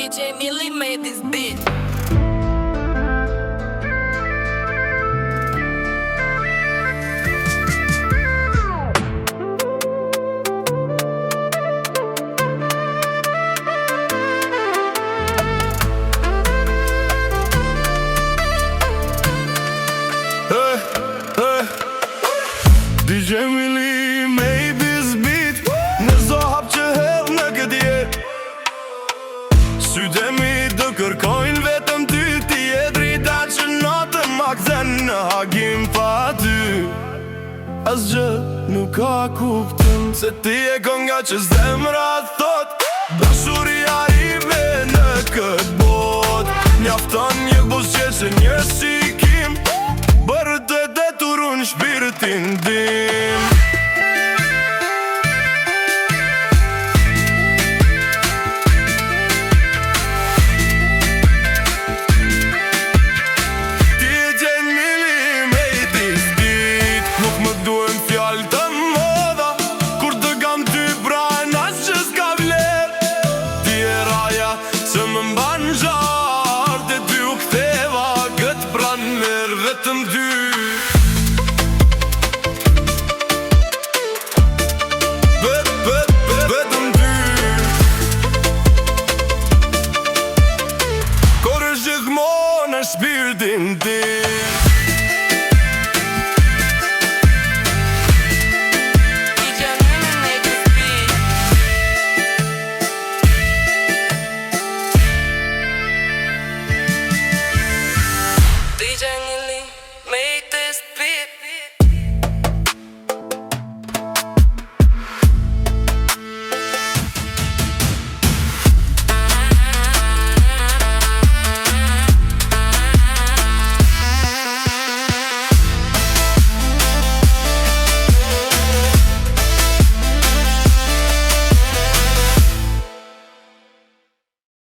DJ Millie made this beat. DJ Millie made this beat. Në zo hap që hedh në këtë jet. Sytë mi të kërkojnë vetëm ty. Ti e drita që natë ma kthen në hagim pa ty. Asgjë nuk ka kuptim, se ti e konga që zemra thot. Dashuria ime në këtë bot. Mjafton një buzqe që një shikim, bërë të deturun shpirtin din.